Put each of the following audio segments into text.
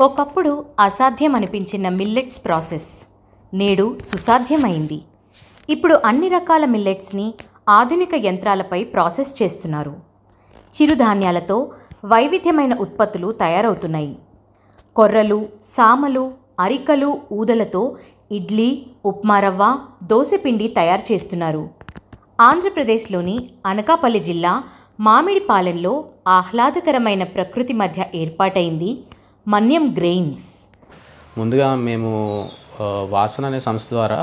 ఒకప్పుడు అసాధ్యం అనిపించిన మిల్లెట్స్ ప్రాసెస్ నేడు సుసాధ్యమైంది. ఇప్పుడు అన్ని రకాల మిల్లెట్స్ని ఆధునిక యంత్రాలపై ప్రాసెస్ చేస్తున్నారు. చిరుధాన్యాలతో వైవిధ్యమైన ఉత్పత్తులు తయారవుతున్నాయి. కొర్రలు, సామలు, అరికలు, ఊదలతో ఇడ్లీ, ఉప్మా రవ్వ, దోసెపిండి తయారు చేస్తున్నారు. ఆంధ్రప్రదేశ్లోని అనకాపల్లి జిల్లా మామిడిపాలెంలో ఆహ్లాదకరమైన ప్రకృతి మధ్య ఏర్పాటైంది మన్యం గ్రెయిన్స్. ముందుగా మేము వాసన అనే సంస్థ ద్వారా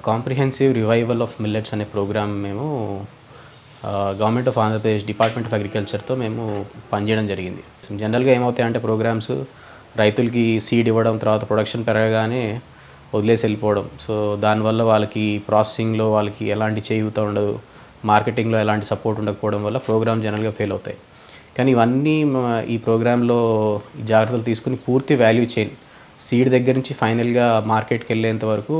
కాంప్రిహెన్సివ్ రివైవల్ ఆఫ్ మిల్లెట్స్ అనే ప్రోగ్రామ్ మేము government of Andhra Pradesh department of అగ్రికల్చర్తో మేము పనిచేయడం జరిగింది. జనరల్గా ఏమవుతాయంటే ప్రోగ్రామ్స్ రైతులకి సీడ్ ఇవ్వడం, తర్వాత ప్రొడక్షన్ పెరగగానే వదిలేసి వెళ్ళిపోవడం. సో దానివల్ల వాళ్ళకి ప్రాసెసింగ్లో వాళ్ళకి ఎలాంటి చేయూత ఉండదు, మార్కెటింగ్లో ఎలాంటి సపోర్ట్ ఉండకపోవడం వల్ల ప్రోగ్రామ్ జనరల్గా ఫెయిల్ అవుతాయి. కానీ ఇవన్నీ ఈ ప్రోగ్రాంలో జాగ్రత్తలు తీసుకుని పూర్తి వాల్యూ చైన్ సీడ్ దగ్గర నుంచి ఫైనల్గా మార్కెట్కి వెళ్ళేంత వరకు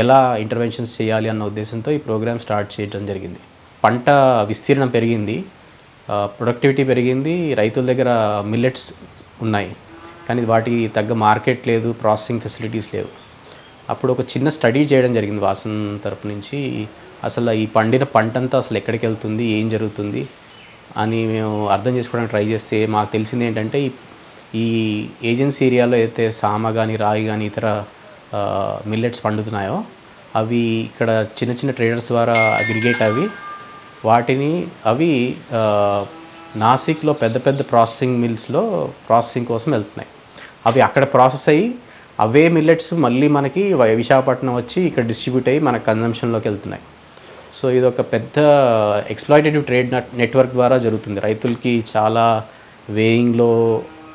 ఎలా ఇంటర్వెన్షన్స్ చేయాలి అన్న ఉద్దేశంతో ఈ ప్రోగ్రామ్ స్టార్ట్ చేయడం జరిగింది. పంట విస్తీర్ణం పెరిగింది, ప్రొడక్టివిటీ పెరిగింది, రైతుల దగ్గర మిల్లెట్స్ ఉన్నాయి, కానీ వాటికి తగ్గ మార్కెట్ లేదు, ప్రాసెసింగ్ ఫెసిలిటీస్ లేవు. అప్పుడు ఒక చిన్న స్టడీ చేయడం జరిగింది వాసన్ తరపు నుంచి. అసలు ఈ పండిన పంటంతా అసలు ఎక్కడికి వెళ్తుంది, ఏం జరుగుతుంది అని మేము అర్థం చేసుకోవడానికి ట్రై చేస్తే మాకు తెలిసింది ఏంటంటే ఈ ఏజెన్సీ ఏరియాలో అయితే సామ కానీ, రాగి కానీ, ఇతర మిల్లెట్స్ పండుతున్నాయో అవి ఇక్కడ చిన్న చిన్న ట్రేడర్స్ ద్వారా అగ్రిగేట్ అవి నాసిక్లో పెద్ద పెద్ద ప్రాసెసింగ్ మిల్స్లో ప్రాసెసింగ్ కోసం వెళ్తున్నాయి. అవి అక్కడ ప్రాసెస్ అయ్యి అవే మిల్లెట్స్ మళ్ళీ మనకి విశాఖపట్నం వచ్చి ఇక్కడ డిస్ట్రిబ్యూట్ అయ్యి మన కన్జంప్షన్లోకి వెళ్తున్నాయి. సో ఇది ఒక పెద్ద ఎక్స్‌ప్లాయిటేటివ్ ట్రేడ్ నెట్వర్క్ ద్వారా జరుగుతుంది. రైతులకి చాలా వేయింగ్లో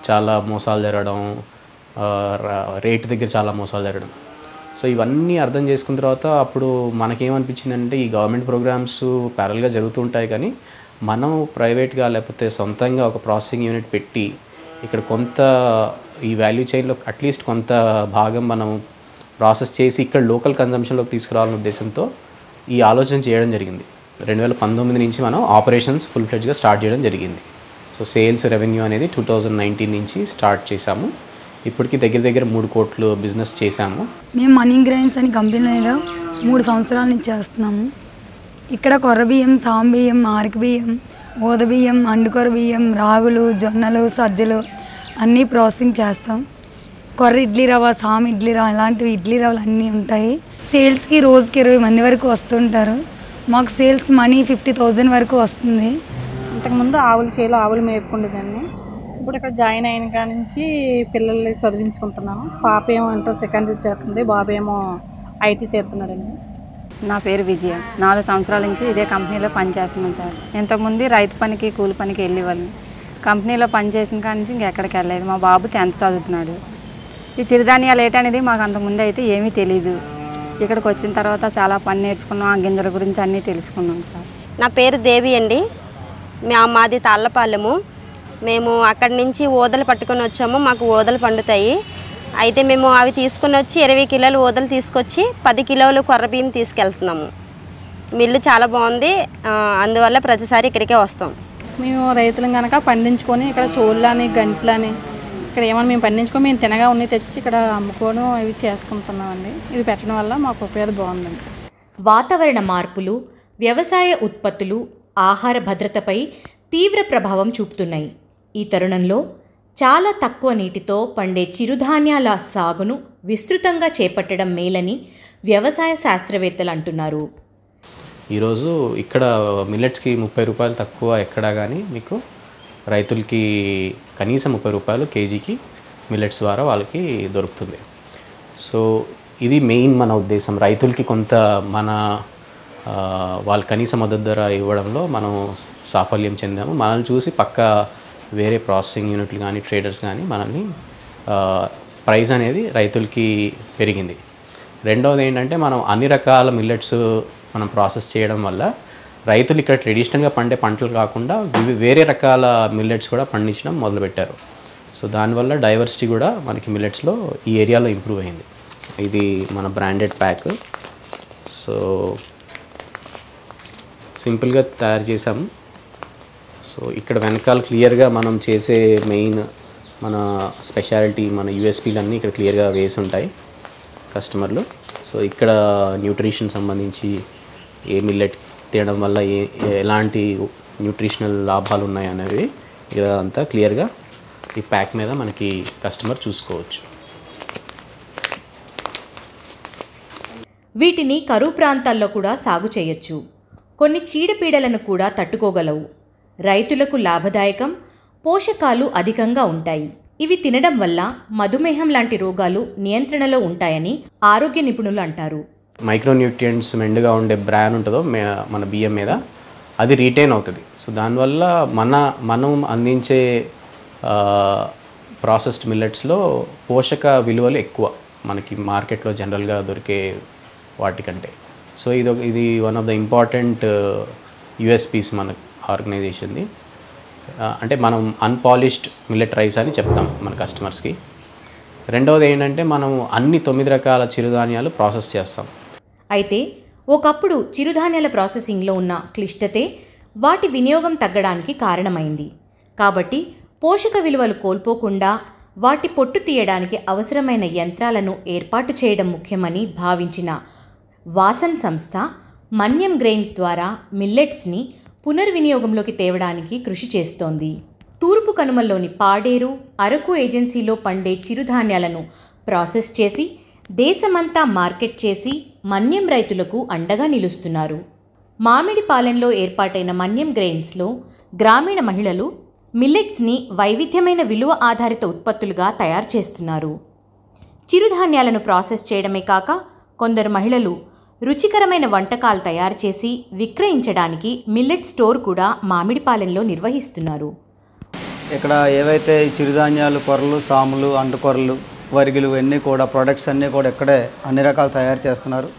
చాలా మోసాలు జరగడం, రేటు దగ్గర చాలా మోసాలు జరగడం. సో ఇవన్నీ అర్థం చేసుకున్న తర్వాత అప్పుడు మనకేమనిపించిందంటే ఈ గవర్నమెంట్ ప్రోగ్రామ్స్ ప్యారల్గా జరుగుతూ ఉంటాయి, కానీ మనం ప్రైవేట్గా లేకపోతే సొంతంగా ఒక ప్రాసెసింగ్ యూనిట్ పెట్టి ఇక్కడ కొంత ఈ వాల్యూ చైన్లో అట్లీస్ట్ కొంత భాగం మనం ప్రాసెస్ చేసి ఇక్కడ లోకల్ కన్జంప్షన్లోకి తీసుకురావాలనే ఉద్దేశంతో ఈ ఆలోచన చేయడం జరిగింది. 2019 నుంచి మనం ఆపరేషన్స్ ఫుల్ ఫ్లెడ్జ్గా స్టార్ట్ చేయడం జరిగింది. సో సేల్స్ రెవెన్యూ అనేది 2019 నుంచి స్టార్ట్ చేశాము. ఇప్పటికి దగ్గర దగ్గర 3 కోట్లు బిజినెస్ చేశాము. మేము మన్యం గ్రెయిన్స్ అని కంపెనీలో 3 సంవత్సరాల నుంచి చేస్తున్నాము. ఇక్కడ కొర్ర బియ్యం, సాం బియ్యం, ఆరిక బియ్యం, ఊద బియ్యం, అండుకొర బియ్యం, రాగులు, జొన్నలు, సజ్జలు అన్నీ ప్రాసెసింగ్ చేస్తాం. కొర్ర ఇడ్లీ రవ్వ, సాం ఇడ్లీ రవ్వ ఇలాంటివి ఇడ్లీ రవ్వలు అన్నీ ఉంటాయి. సేల్స్కి రోజుకి 20 మంది వరకు వస్తుంటారు. మాకు సేల్స్ మనీ 50,000 వరకు వస్తుంది. ఇంతకుముందు ఆవులు మేపుకుండేదాన్ని. ఇప్పుడు ఇక్కడ జాయిన్ అయిన కాడ నుంచి పిల్లల్ని చదివించుకుంటున్నాను. పాప ఏమో ఇంటర్ సెకండరీ చేస్తుంది, బాబు ఏమో ఐటీ చేస్తున్నాడండి. నా పేరు విజయ. 4 సంవత్సరాల నుంచి ఇదే కంపెనీలో పనిచేస్తున్నాను సార్. ఇంతకుముందు రైతు పనికి, కూలి పనికి వెళ్ళేవాళ్ళని. కంపెనీలో పనిచేసిన కాడ నుంచి ఇంకెక్కడికి వెళ్ళలేదు. మా బాబు 10th చదువుతున్నాడు. ఈ చిరుధాన్యాలు ఏంటనేది మాకు అంతకుముందు అయితే ఏమీ తెలీదు. ఇక్కడికి వచ్చిన తర్వాత చాలా పని నేర్చుకున్నాం, ఆ గింజల గురించి అన్నీ తెలుసుకున్నాం సార్. నా పేరు దేవి అండి. మాది తాళ్ళపాలెము. మేము అక్కడి నుంచి ఊదలు పట్టుకొని వచ్చాము. మాకు ఊదలు పండుతాయి. అయితే మేము అవి తీసుకుని వచ్చి 20 కిలోలు ఊదలు తీసుకొచ్చి 10 కిలోలు కొర్ర బియ్యం తీసుకెళ్తున్నాము. మిల్లు చాలా బాగుంది, అందువల్ల ప్రతిసారి ఇక్కడికే వస్తాం. మేము రైతులం కనుక పండించుకొని ఇక్కడ సోళ్ళని, గంటలని ఇక్కడ ఏమైనా మేము పండించుకొని మేము తినగా ఉన్నాయి తెచ్చి ఇక్కడ అమ్ముకోవడం ఇవి చేసుకుంటున్నామండి. ఇది పెట్టడం వల్ల మాకు ఉపయోగం బాగుందండి. వాతావరణ మార్పులు, వ్యవసాయ ఉత్పత్తులు, ఆహార భద్రతపై తీవ్ర ప్రభావం చూపుతున్నాయి. ఈ తరుణంలో చాలా తక్కువ నీటితో పండే చిరుధాన్యాల సాగును విస్తృతంగా చేపట్టడం మేలని వ్యవసాయ శాస్త్రవేత్తలు అంటున్నారు. ఈరోజు ఇక్కడ మిల్లెట్స్కి 30 రూపాయలు తక్కువ ఎక్కడా కానీ మీకు రైతులకి కనీసం 30 రూపాయలు కేజీకి మిల్లెట్స్ ద్వారా వాళ్ళకి దొరుకుతుంది. సో ఇది మెయిన్ మన ఉద్దేశం. రైతులకి కొంత వాళ్ళ కనీస మద్దతు ధర ఇవ్వడంలో మనం సాఫల్యం చెందాము. మనల్ని చూసి పక్క వేరే ప్రాసెసింగ్ యూనిట్లు కానీ, ట్రేడర్స్ కానీ మనల్ని ప్రైస్ అనేది రైతులకి పెరిగింది. రెండవది ఏంటంటే మనం అన్ని రకాల మిల్లెట్స్ మనం ప్రాసెస్ చేయడం వల్ల రైతులు ఇక్కడ ట్రెడిషనల్గా పండే పంటలు కాకుండా వేరే రకాల మిల్లెట్స్ కూడా పండించడం మొదలుపెట్టారు. సో దానివల్ల డైవర్సిటీ కూడా మనకి మిల్లెట్స్లో ఈ ఏరియాలో ఇంప్రూవ్ అయింది. ఇది మన బ్రాండెడ్ ప్యాక్. సో సింపుల్గా తయారు చేసాము. సో ఇక్కడ వెనకాల క్లియర్గా మనం చేసే మెయిన్ మన స్పెషాలిటీ, మన యూఎస్పీలన్నీ ఇక్కడ క్లియర్గా వేసి ఉంటాయి కస్టమర్లు. సో ఇక్కడ న్యూట్రిషన్ సంబంధించి ఏ మిల్లెట్ తినడం వల్ల ఎలాంటి న్యూట్రిషనల్ లాభాలు ఉన్నాయి అనేవి ఇదంతా క్లియర్గా ఈ ప్యాక్ మీద మనకి కస్టమర్ చూసుకోవచ్చు. వీటిని కరువు ప్రాంతాల్లో కూడా సాగు చేయొచ్చు. కొన్ని చీడపీడలను కూడా తట్టుకోగలవు. రైతులకు లాభదాయకం, పోషకాలు అధికంగా ఉంటాయి. ఇవి తినడం వల్ల మధుమేహం లాంటి రోగాలు నియంత్రణలో ఉంటాయని ఆరోగ్య నిపుణులు అంటారు. మైక్రోన్యూట్రియంట్స్ మెండుగా ఉండే బ్రాన్ ఉంటుందో మన బియ్యం మీద, అది రీటైన్ అవుతుంది. సో దానివల్ల మనం అందించే ప్రాసెస్డ్ మిల్లెట్స్లో పోషక విలువలు ఎక్కువ మనకి మార్కెట్లో జనరల్గా దొరికే వాటికంటే. సో ఇది one of the important USPs మన ఆర్గనైజేషన్ది. అంటే మనం అన్పాలిష్డ్ మిల్లెట్ రైస్ అని చెప్తాం మన కస్టమర్స్కి. రెండవది ఏంటంటే మనం అన్ని 9 రకాల చిరుధాన్యాలు ప్రాసెస్ చేస్తాం. అయితే ఒకప్పుడు చిరుధాన్యాల ప్రాసెసింగ్లో ఉన్న క్లిష్టతే వాటి వినియోగం తగ్గడానికి కారణమైంది. కాబట్టి పోషక విలువలు కోల్పోకుండా వాటి పొట్టు తీయడానికి అవసరమైన యంత్రాలను ఏర్పాటు చేయడం ముఖ్యమని భావించిన వాసన్ సంస్థ మన్యం గ్రెయిన్స్ ద్వారా మిల్లెట్స్ని పునర్వినియోగంలోకి తేవడానికి కృషి చేస్తోంది. తూర్పు కనుమల్లోని పాడేరు, అరకు ఏజెన్సీలో పండే చిరుధాన్యాలను ప్రాసెస్ చేసి దేశమంతా మార్కెట్ చేసి మన్యం రైతులకు అండగా నిలుస్తున్నారు. మామిడిపాలెంలో ఏర్పాటైన మన్యం గ్రెయిన్స్లో గ్రామీణ మహిళలు మిల్లెట్స్ని వైవిధ్యమైన విలువ ఆధారిత ఉత్పత్తులుగా తయారు చేస్తున్నారు. చిరుధాన్యాలను ప్రాసెస్ చేయడమే కాక కొందరు మహిళలు రుచికరమైన వంటకాలు తయారు చేసి విక్రయించడానికి మిల్లెట్ స్టోర్ కూడా మామిడిపాలెంలో నిర్వహిస్తున్నారు. ఇక్కడ ఏవైతే ఈ చిరుధాన్యాలు, కొర్రలు, సాములు, అంటుకొర్రలు, వరిగిలు ఇవన్నీ కూడా ప్రొడక్ట్స్ అన్నీ కూడా ఇక్కడే అన్ని రకాలు తయారు చేస్తున్నారు.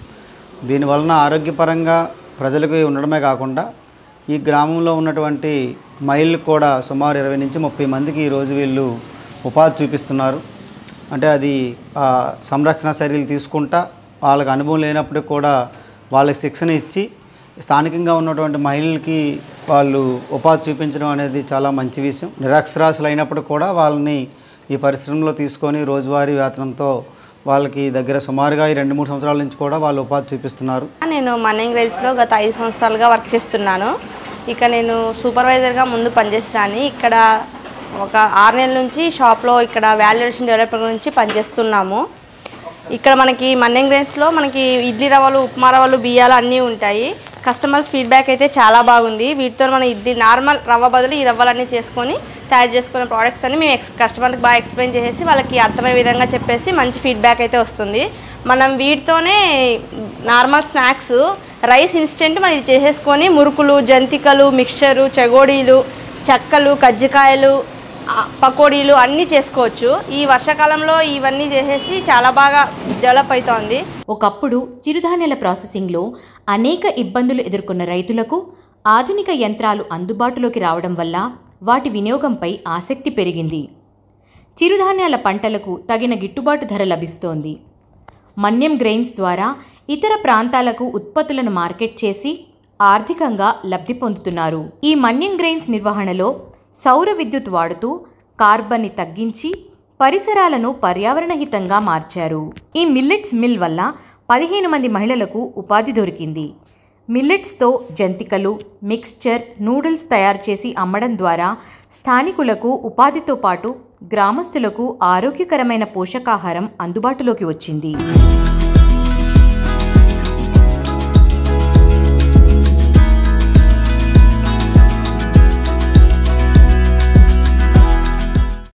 దీనివలన ఆరోగ్యపరంగా ప్రజలకు ఉండడమే కాకుండా ఈ గ్రామంలో ఉన్నటువంటి మహిళలకు కూడా సుమారు 20 నుంచి 30 మందికి ఈరోజు వీళ్ళు ఉపాధి చూపిస్తున్నారు. అంటే అది సంరక్షణ చర్యలు తీసుకుంటా వాళ్ళకి అనుభవం లేనప్పటికి కూడా వాళ్ళకి శిక్షణ ఇచ్చి స్థానికంగా ఉన్నటువంటి మహిళలకి వాళ్ళు ఉపాధి చూపించడం అనేది చాలా మంచి విషయం. నిరక్షరాస్యులు అయినప్పుడు కూడా వాళ్ళని ఈ పరిశ్రమలో తీసుకొని రోజువారీ వేతనంతో వాళ్ళకి దగ్గర సుమారుగా 2-3 సంవత్సరాల నుంచి కూడా వాళ్ళు ఉపాధి చూపిస్తున్నారు. నేను మన్యం గ్రెయిన్స్లో గత 5 సంవత్సరాలుగా వర్క్ చేస్తున్నాను. ఇక నేను సూపర్వైజర్గా ముందు పనిచేస్తాను. ఇక్కడ ఒక 6 నెలల నుంచి షాప్లో ఇక్కడ వాల్యుయేషన్ డెవలప్మెంట్ గురించి పనిచేస్తున్నాము. ఇక్కడ మనకి మన్యం గ్రెయిన్స్లో మనకి ఇడ్లీ రవ్వలు, ఉప్మా రవ్వలు, బియ్యాలు అన్నీ ఉంటాయి. కస్టమర్స్ ఫీడ్బ్యాక్ అయితే చాలా బాగుంది. వీటితో మన ఇడ్లీ నార్మల్ రవ్వ బదులు ఈ రవ్వలన్నీ చేసుకొని తయారు చేసుకునే ప్రోడక్ట్స్ అని మేము కస్టమర్కి బాగా ఎక్స్ప్లెయిన్ చేసేసి వాళ్ళకి అర్థమయ్యే విధంగా చెప్పేసి మంచి ఫీడ్బ్యాక్ అయితే వస్తుంది. మనం వీటితోనే నార్మల్ స్నాక్స్, రైస్ ఇన్స్టెంట్ మనం ఇది చేసేసుకొని మురుకులు, జంతికలు, మిక్చరు, చెగోడీలు, చెక్కలు, కజ్జికాయలు, పకోడీలు అన్నీ చేసుకోవచ్చు. ఈ వర్షాకాలంలో ఇవన్నీ చేసేసి చాలా బాగా డెవలప్ అవుతోంది. ఒకప్పుడు చిరుధాన్యాల ప్రాసెసింగ్లో అనేక ఇబ్బందులు ఎదుర్కొన్న రైతులకు ఆధునిక యంత్రాలు అందుబాటులోకి రావడం వల్ల వాటి వినియోగంపై ఆసక్తి పెరిగింది. చిరుధాన్యాల పంటలకు తగిన గిట్టుబాటు ధర లభిస్తోంది. మన్యం గ్రెయిన్స్ ద్వారా ఇతర ప్రాంతాలకు ఉత్పత్తులను మార్కెట్ చేసి ఆర్థికంగా లబ్ధి పొందుతున్నారు. ఈ మన్యం గ్రెయిన్స్ నిర్వహణలో సౌర విద్యుత్ వాడుతూ కార్బన్ని తగ్గించి పరిసరాలను పర్యావరణహితంగా మార్చారు. ఈ మిల్లెట్స్ మిల్ వల్ల 15 మంది మహిళలకు ఉపాధి దొరికింది. మిల్లెట్స్తో జంతికలు, మిక్స్చర్, నూడిల్స్ తయారు చేసి అమ్మడం ద్వారా స్థానికులకు ఉపాధితో పాటు గ్రామస్తులకు ఆరోగ్యకరమైన పోషకాహారం అందుబాటులోకి వచ్చింది.